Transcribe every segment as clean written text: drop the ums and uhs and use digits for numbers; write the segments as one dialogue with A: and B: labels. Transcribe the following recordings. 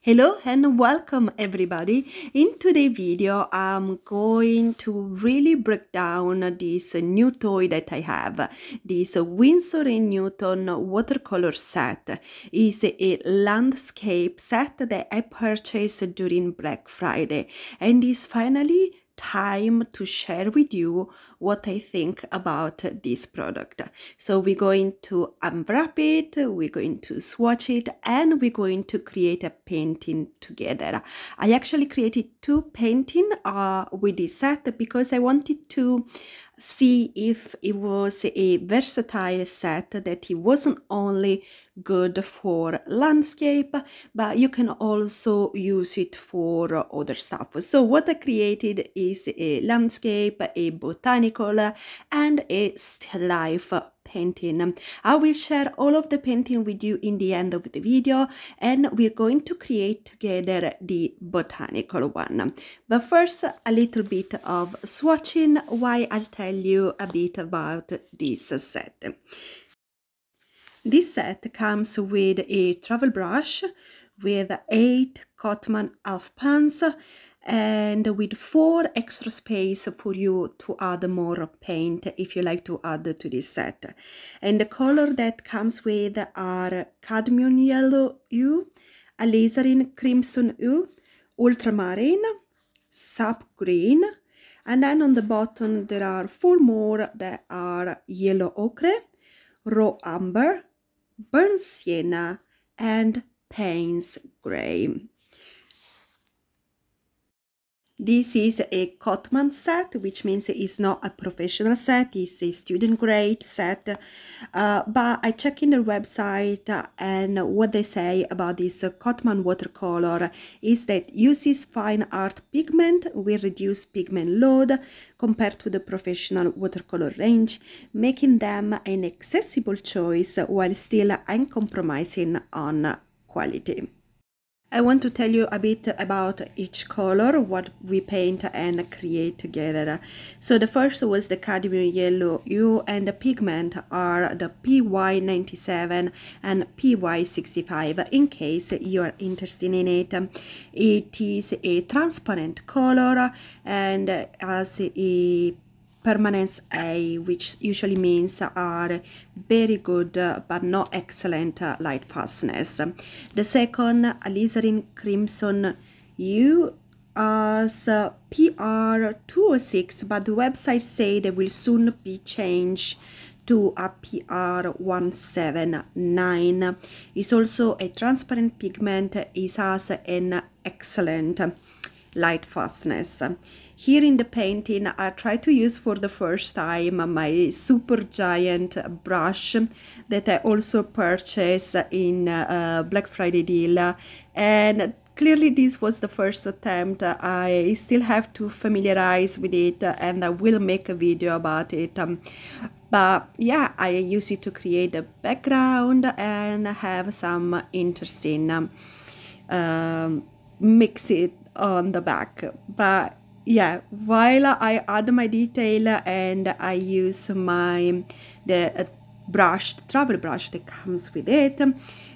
A: Hello and welcome everybody. In today's video I'm going to really break down this new toy that I have. This Winsor and Newton watercolor set is a landscape set that I purchased during Black Friday, and is finally time to share with you what I think about this product. So we're going to unwrap it, we're going to swatch it, and we're going to create a painting together. I actually created two paintings with this set because I wanted to see if it was a versatile set, that it wasn't only good for landscape, but you can also use it for other stuff. So what I created is a landscape, a botanical, and a still life painting. I will share all of the painting with you in the end of the video, and we're going to create together the botanical one. But first, a little bit of swatching while I'll tell you a bit about this set. This set comes with a travel brush with 8 COTMAN half pans and with 4 extra space for you to add more paint if you like to add to this set. And the color that comes with are cadmium yellow hue, alizarin crimson hue, ultramarine, sap green, and then on the bottom there are 4 more that are yellow ochre, raw amber, burnt sienna, and Payne's grey. This is a COTMAN set, which means it's not a professional set, it's a student grade set. But I checked in their website, and what they say about this COTMAN watercolor is that uses fine art pigment with reduced pigment load compared to the professional watercolor range, making them an accessible choice while still uncompromising on quality. I want to tell you a bit about each color, what we paint and create together. So the first was the cadmium yellow hue, and the pigment are the PY97 and PY65 in case you are interested in it. It is a transparent color and has a permanence A, which usually means are very good but not excellent light fastness. The second, alizarin crimson hue, as PR206, but the website say they will soon be changed to a PR179. It's also a transparent pigment. It has an excellent light fastness. Here in the painting, I try to use for the first time my super giant brush that I also purchased in Black Friday deal, and clearly this was the first attempt. I still have to familiarize with it, and I will make a video about it. But yeah, I use it to create the background and have some interesting mix it on the back. But yeah, while I add my detail and I use the brush, the travel brush that comes with it,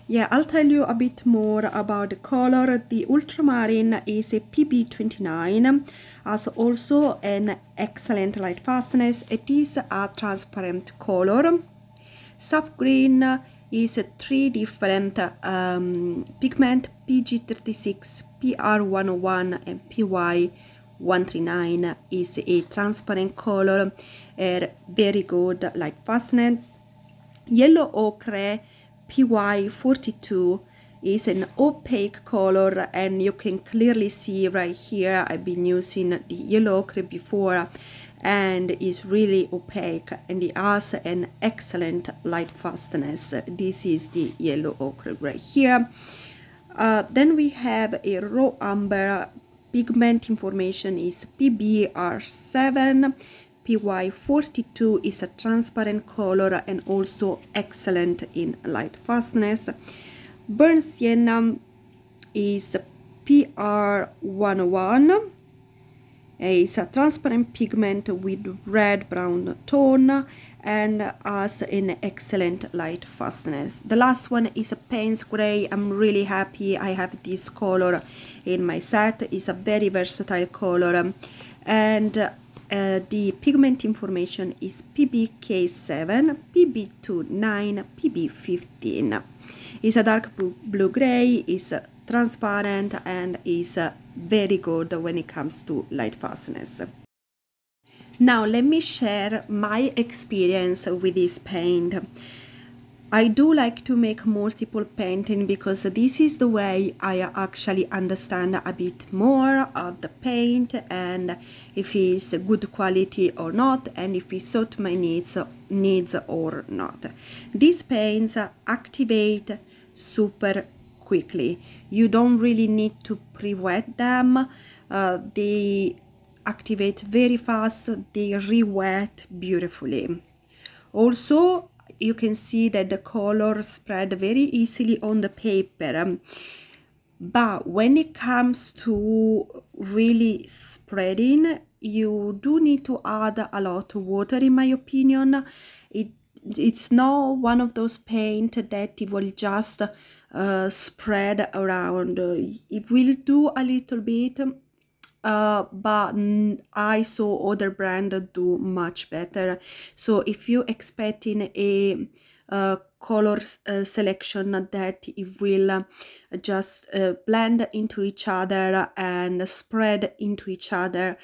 A: yeah, I'll tell you a bit more about the color. The ultramarine is a PB29, has also an excellent light fastness. It is a transparent color. Sap green is 3 different pigment, PG36, PR101, and PY139 is a transparent color, very good light fastness. Yellow ochre, PY42, is an opaque color, and you can clearly see right here, I've been using the yellow ochre before, and is really opaque, and it has an excellent light fastness. This is the yellow ochre right here. Then we have a raw amber. Pigment information is PBR7. PY42 is a transparent color and also excellent in light fastness. Burnt sienna is PR101, It's a transparent pigment with red-brown tone and has an excellent light fastness. The last one is a Payne's Gray. I'm really happy I have this color in my set. It's a very versatile color, and the pigment information is PBK7, PB29, PB15. It's a dark blue gray, it's transparent, and is very good when it comes to light fastness. Now let me share my experience with this paint. I do like to make multiple painting because this is the way I actually understand a bit more of the paint and if it's good quality or not, and if it suits my needs or not. These paints activate super quickly. You don't really need to pre-wet them. They activate very fast. They re-wet beautifully. Also, you can see that the color spread very easily on the paper, but when it comes to really spreading, you do need to add a lot of water, in my opinion. It's not one of those paint that it will just spread around. It will do a little bit, but I saw other brands do much better. So if you're expecting a color selection that it will just blend into each other and spread into each other,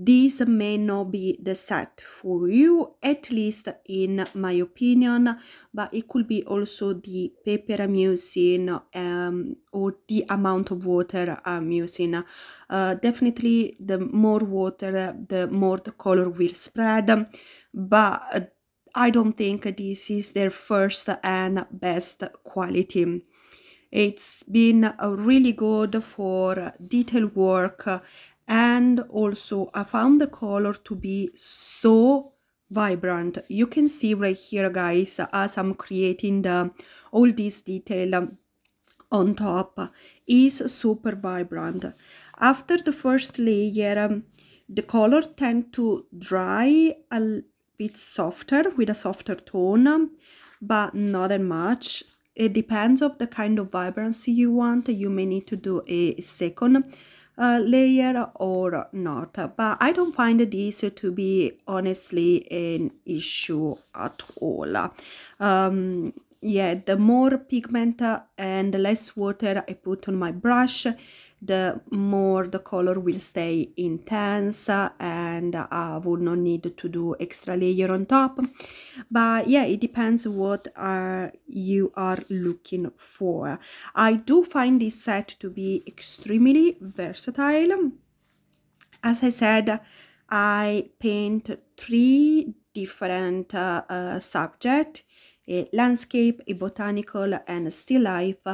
A: this may not be the set for you, at least in my opinion, but it could be also the paper I'm using or the amount of water I'm using. Definitely the more water, the more the color will spread, but I don't think this is their first and best quality. It's been really good for detail work, and also I found the color to be so vibrant. You can see right here, guys, as I'm creating all this detail on top, is super vibrant. After the first layer, the color tends to dry a bit softer, with a softer tone, but not that much. It depends on the kind of vibrancy you want. You may need to do a second layer or not, but I don't find this to be honestly an issue at all. Yeah, the more pigment and the less water I put on my brush, the more the color will stay intense and I would not need to do extra layer on top. But yeah, it depends what you are looking for. I do find this set to be extremely versatile. As I said, I paint 3 different subjects: a landscape, a botanical, and a still life,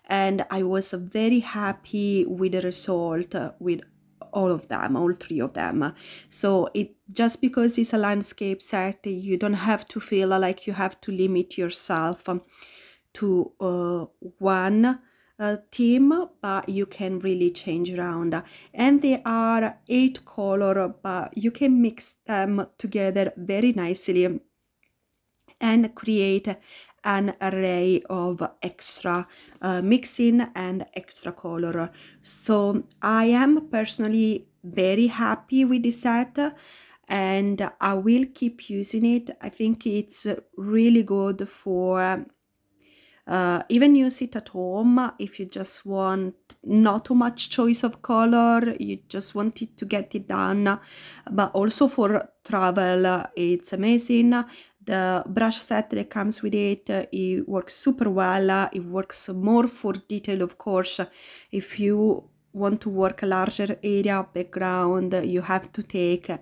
A: and I was very happy with the result with all 3 of them. So it just because it's a landscape set, you don't have to feel like you have to limit yourself to one theme, but you can really change around. And there are 8 colors, but you can mix them together very nicely and create an array of extra mixing and extra color. So I am personally very happy with this set, and I will keep using it. I think it's really good for even use it at home if you just want not too much choice of color, you just want it to get it done, but also for travel it's amazing. The brush set that comes with it, it works super well. It works more for detail, of course. If you want to work a larger area background, you have to take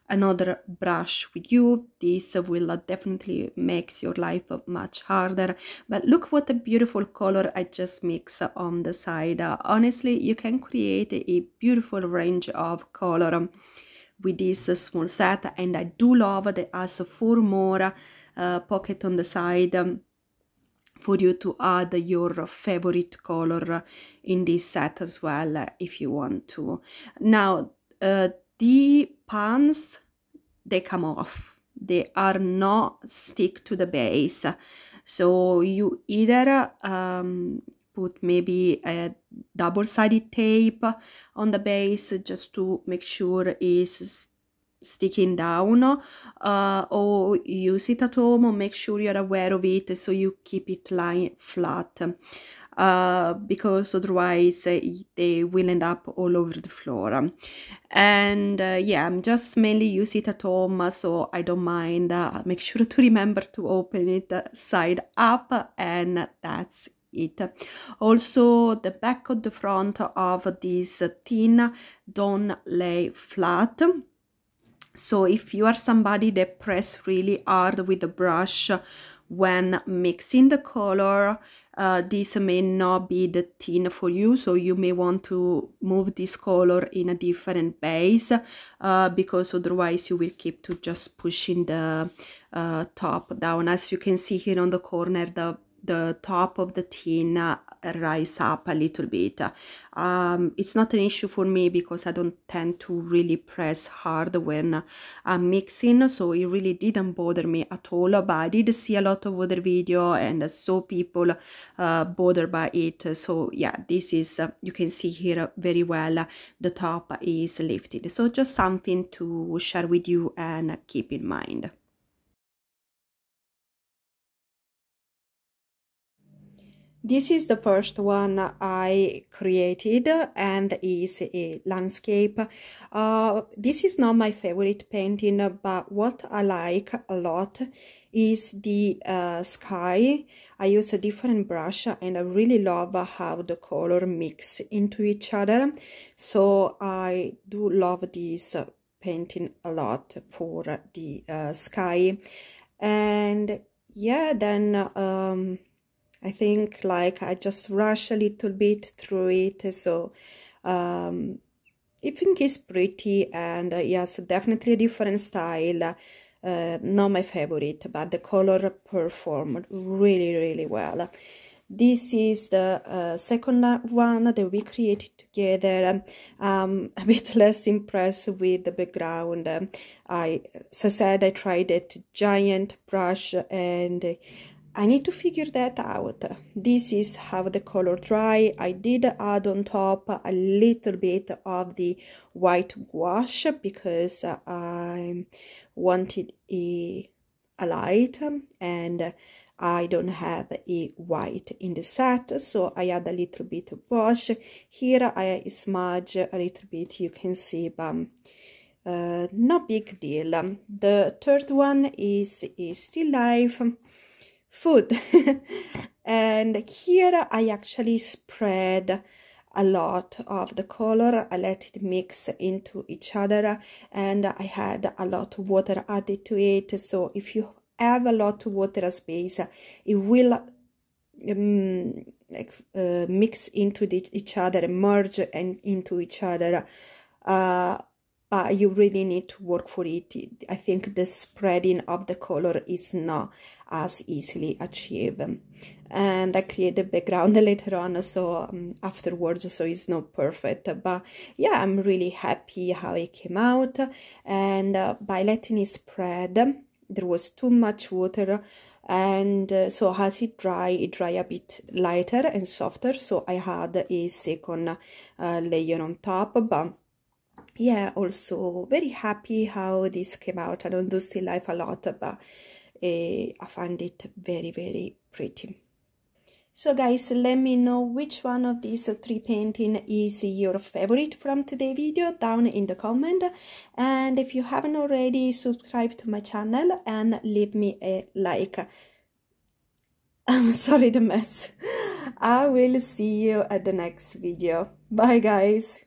A: another brush with you. This will definitely makes your life much harder. But look what a beautiful color I just mixed on the side. Honestly, you can create a beautiful range of color with this small set, and I do love that it has 4 more pocket on the side for you to add your favorite color in this set as well if you want to. Now the pans, they come off. They are not stick to the base. So you either put maybe a double-sided tape on the base just to make sure it's sticking down, or use it at home, or make sure you're aware of it so you keep it lying flat, because otherwise they will end up all over the floor. And yeah, I'm just mainly use it at home, so I don't mind. Make sure to remember to open it side up, and that's it. Also, the back of the front of this tin don't lay flat. So if you are somebody that press really hard with the brush when mixing the color, this may not be the tin for you, so you may want to move this color in a different base, because otherwise you will keep to just pushing the top down. As you can see here on the corner, the top of the tin rise up a little bit. It's not an issue for me because I don't tend to really press hard when I'm mixing, so it really didn't bother me at all. But I did see a lot of other video and saw people bothered by it. So yeah, this is you can see here very well the top is lifted, so just something to share with you and keep in mind. This is the first one I created, and is a landscape. This is not my favorite painting, but what I like a lot is the sky. I use a different brush, and I really love how the color mix into each other. So I do love this painting a lot for the sky. And yeah, then I think like I just rush a little bit through it, so I think it's pretty, and yes, definitely a different style. Not my favorite, but the color performed really well. This is the second one that we created together. A bit less impressed with the background. As I said, I tried that giant brush, and I need to figure that out. This is how the color dry. I did add on top a little bit of the white gouache because I wanted a light, and I don't have a white in the set, so I add a little bit of gouache. Here I smudge a little bit, you can see, but no big deal. The third one is still life. Food. And here I actually spread a lot of the color. I let it mix into each other, and I had a lot of water added to it. So if you have a lot of water as base, it will mix into each other and merge and into each other. But you really need to work for it. I think the spreading of the color is not as easily achieved. And I create the background later on, so afterwards, so it's not perfect. But yeah, I'm really happy how it came out. And by letting it spread, there was too much water, and so as it dry a bit lighter and softer. So I had a second layer on top, but yeah, also very happy how this came out. I don't do still life a lot, but I find it very pretty. So guys, let me know which one of these three paintings is your favorite from today's video down in the comment. And if you haven't already, subscribe to my channel and leave me a like. I'm sorry the mess. I will see you at the next video. Bye guys.